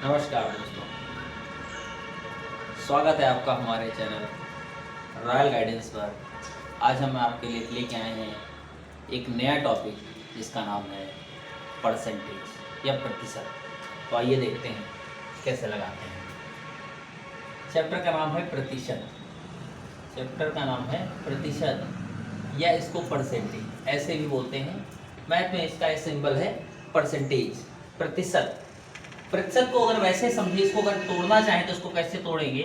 नमस्कार दोस्तों, स्वागत है आपका हमारे चैनल रॉयल गाइडेंस पर। आज हम आपके लिए लेके आए हैं एक नया टॉपिक जिसका नाम है परसेंटेज या प्रतिशत। तो आइए देखते हैं कैसे लगाते हैं। चैप्टर का नाम है प्रतिशत। चैप्टर का नाम है प्रतिशत या इसको परसेंटेज ऐसे भी बोलते हैं। मैथ में इसका सिंबल है परसेंटेज, प्रतिशत। प्रतिशत को अगर वैसे समझे, इसको अगर तोड़ना चाहें तो इसको कैसे तोड़ेंगे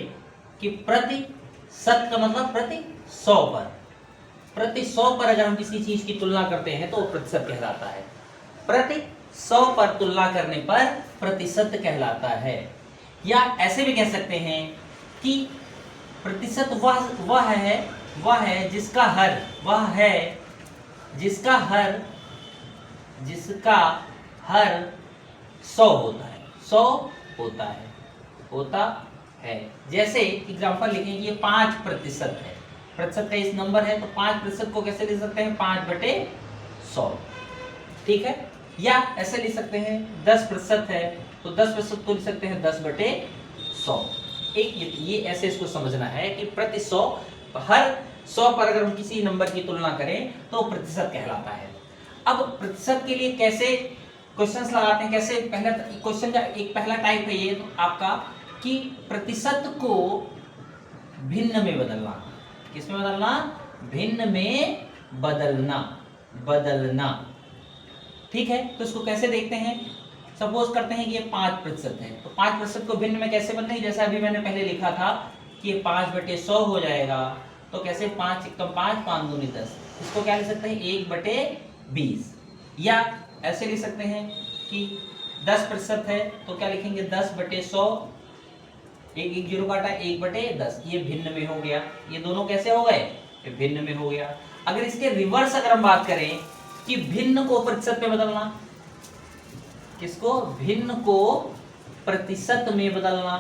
कि प्रतिशत का मतलब प्रति 100 पर। प्रति 100 पर अगर हम किसी चीज की तुलना करते हैं तो वो प्रतिशत कहलाता है। प्रति 100 पर तुलना करने पर प्रतिशत कहलाता है। या ऐसे भी कह सकते हैं कि प्रतिशत वह है जिसका हर 100 होता है। जैसे एग्जांपल लिखें कि ये 5% है। प्रतिशत का इस नंबर है तो 5% को कैसे लिख सकते हैं? 5/100। ठीक है। या ऐसे लिख सकते हैं 10% है तो 10% को लिख सकते हैं 10/100। ये ऐसे इसको समझना है कि प्रति 100 हर 100 पर अगर हम किसी नंबर की तुलना करें तो प्रतिशत कहलाता है। अब प्रतिशत के लिए कैसे क्वेश्चंस लगाते हैं, कैसे? पहला क्वेश्चन का एक पहला टाइप है ये तो आपका कि प्रतिशत को भिन्न में बदलना। किस में बदलना? भिन्न में बदलना। ठीक है, तो इसको कैसे देखते हैं? सपोज करते हैं कि ये 5% है तो 5% को भिन्न में कैसे बदलेंगे? जैसा अभी मैंने पहले लिखा था कि ये 5/100 हो जाएगा। तो कैसे? 5 × 5 5 × 10। इसको क्या लिख सकते हैं? 1/20। या ऐसे लिख सकते हैं कि 10% है तो क्या लिखेंगे? 10/100। एक 0 काटा, 1/10। ये भिन्न में हो गया। ये दोनों कैसे हो गए? ये भिन्न में हो गया। अगर इसके रिवर्स अगर हम बात करें कि भिन्न को प्रतिशत में बदलना, किसको? भिन्न को प्रतिशत में बदलना।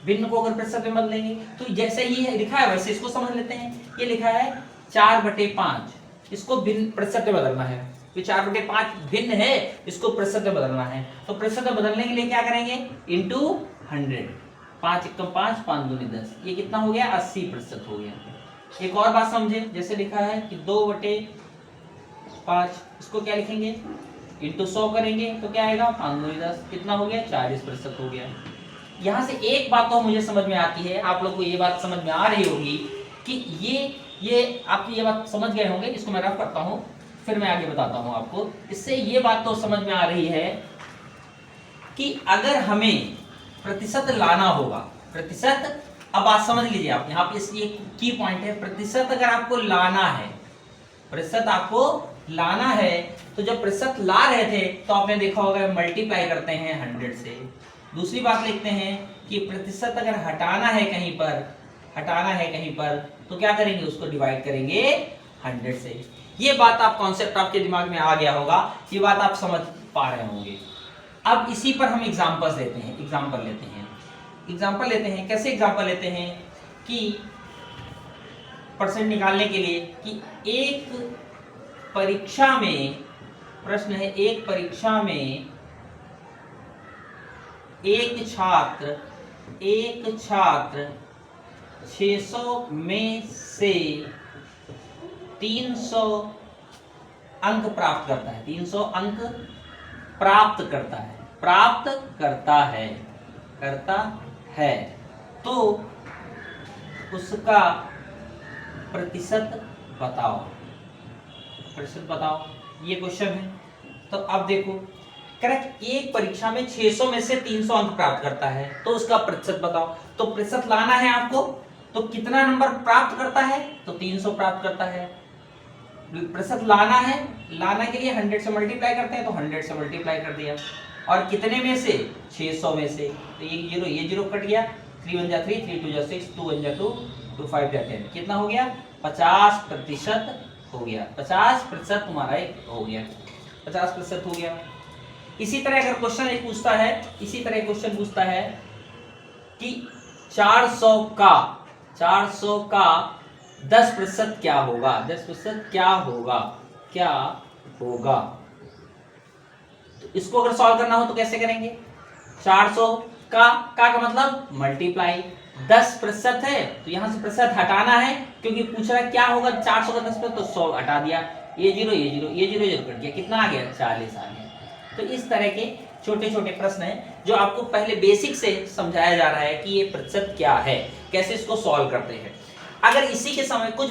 भिन्न को अगर प्रतिशत में बदलेंगे तो जैसे ही लिखा है वैसे इसको समझ लेते हैं। ये लिखा है 4/5, इसको भिन्न प्रतिशत में बदलना है। तो 4/5 भिन्न है, इसको प्रतिशत में बदलना है। तो प्रतिशत में बदलने के लिए क्या करेंगे? * 100। 5 × 5 5 × 10। ये कितना हो गया? 80% हो गया। एक और बात समझे, जैसे लिखा है कि 2/5, इसको क्या लिखेंगे? * 100 करेंगे तो क्या आएगा? 5 × 10। कितना हो गया? 40% हो गया। यहाँ से एक बात तो मुझे समझ में आती है, आप लोग को ये बात समझ में आ रही होगी कि ये आपकी ये बात समझ गए होंगे। इसको मैं रफ करता हूँ फिर मैं आगे बताता हूँ आपको। इससे ये बात तो समझ में आ रही है कि अगर हमें प्रतिशत लाना होगा, प्रतिशत, अब बात समझ लीजिए आप, यहाँ पे ये की पॉइंट है। प्रतिशत अगर आपको लाना है, प्रतिशत आपको लाना है तो जब प्रतिशत ला रहे थे तो आपने देखा होगा मल्टीप्लाई करते हैं 100 से। दूसरी बात लिखते हैं कि प्रतिशत अगर हटाना है कहीं पर तो क्या करेंगे? उसको डिवाइड करेंगे 100 से। ये बात आप कॉन्सेप्ट आपके दिमाग में आ गया होगा, ये बात आप समझ पा रहे होंगे। अब इसी पर हम एग्जांपल लेते हैं। कैसे एग्जांपल लेते हैं कि परसेंट निकालने के लिए कि एक परीक्षा में, प्रश्न है, एक परीक्षा में एक छात्र 600 में से 300 अंक प्राप्त करता है। 300 अंक प्राप्त करता है तो उसका प्रतिशत बताओ। ये क्वेश्चन है। तो अब देखो, करेक्ट, एक परीक्षा में 600 में से 300 अंक प्राप्त करता है तो उसका प्रतिशत बताओ। तो प्रतिशत लाना है आपको तो कितना नंबर प्राप्त करता है? तो 300 प्राप्त करता है। प्रतिशत लाना है, लाना के लिए 100 से मल्टीप्लाई करते हैं तो 100 से मल्टीप्लाई कर दिया। और कितने में से? 600 में से। तो ये जीरो कट गया, 3 × 1 = 3, 3 × 2 = 6, 2 × 1 = 2, 2 × 5 = 10। कितना हो गया? 50% हो गया। 50% तुम्हारा हो गया। 50% हो गया। इसी तरह अगर क्वेश्चन एक पूछता है कि 400 का 10% क्या होगा? 10% क्या होगा? तो इसको अगर सॉल्व करना हो तो कैसे करेंगे? 400 का मतलब मल्टीप्लाई 10% है तो यहां से प्रतिशत हटाना है, क्योंकि पूछ रहा है क्या होगा 400 का 10%, तो 100 हटा दिया, ये जीरो कट गया, कितना आ गया? 40 आ गया। तो इस तरह के छोटे छोटे प्रश्न हैं जो आपको पहले बेसिक से समझाया जा रहा है कि ये प्रतिशत क्या है, कैसे इसको सॉल्व करते हैं। अगर इसी के समय कुछ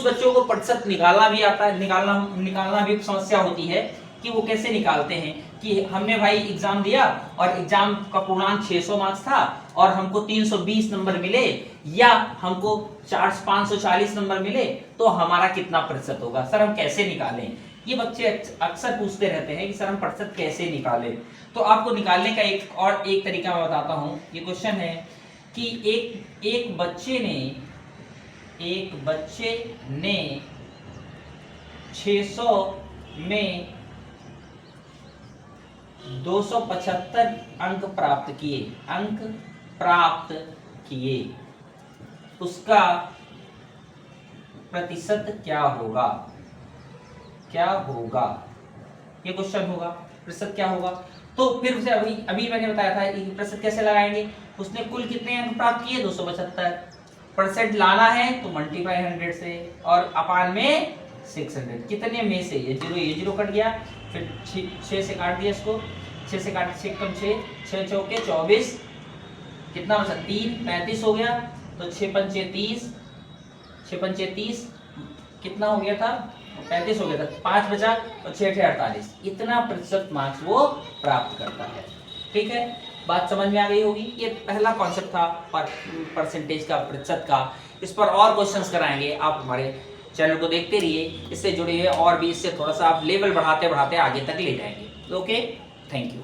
बच्चों को प्रतिशत निकालना भी आता है, निकालना भी समस्या होती है कि वो कैसे निकालते हैं कि हमने भाई एग्जाम दिया और एग्जाम का पूर्णांक 600 मार्क्स था और हमको 320 नंबर मिले या हमको 540 नंबर मिले तो हमारा कितना प्रतिशत होगा, सर हम कैसे निकालें? ये बच्चे अक्सर पूछते रहते हैं कि सर हम प्रतिशत कैसे निकालें। तो आपको निकालने का एक तरीका मैं बताता हूं। ये क्वेश्चन है कि एक बच्चे ने 600 में 275 अंक प्राप्त किए, उसका प्रतिशत क्या होगा? ये क्वेश्चन होगा, प्रतिशत क्या होगा? तो फिर उसे अभी मैंने बताया था कि प्रतिशत कैसे लगाएंगे। उसने कुल कितने अंक प्राप्त किए? 275। परसेंट लाना है तो मल्टीप्लाई 100 से और अपान में 600। कितने में से? ये जीरो कट गया, फिर 6 से काट दिया इसको, 6 से काट 6 कम 6 चौके 24, कितना बचा? 3 35 हो गया, तो 6 पंचे 30 कितना हो गया था? 35 हो गया था, 5 बचा और 6 48। इतना प्रतिशत मार्क्स वो प्राप्त करता है। ठीक है, बात समझ में आ गई होगी। ये पहला कॉन्सेप्ट था परसेंटेज का, प्रतिशत का। इस पर और क्वेश्चंस कराएंगे, आप हमारे चैनल को देखते रहिए, इससे जुड़े हुए और भी इससे थोड़ा सा आप लेवल बढ़ाते बढ़ाते आगे तक ले जाएंगे। Okay, thank you.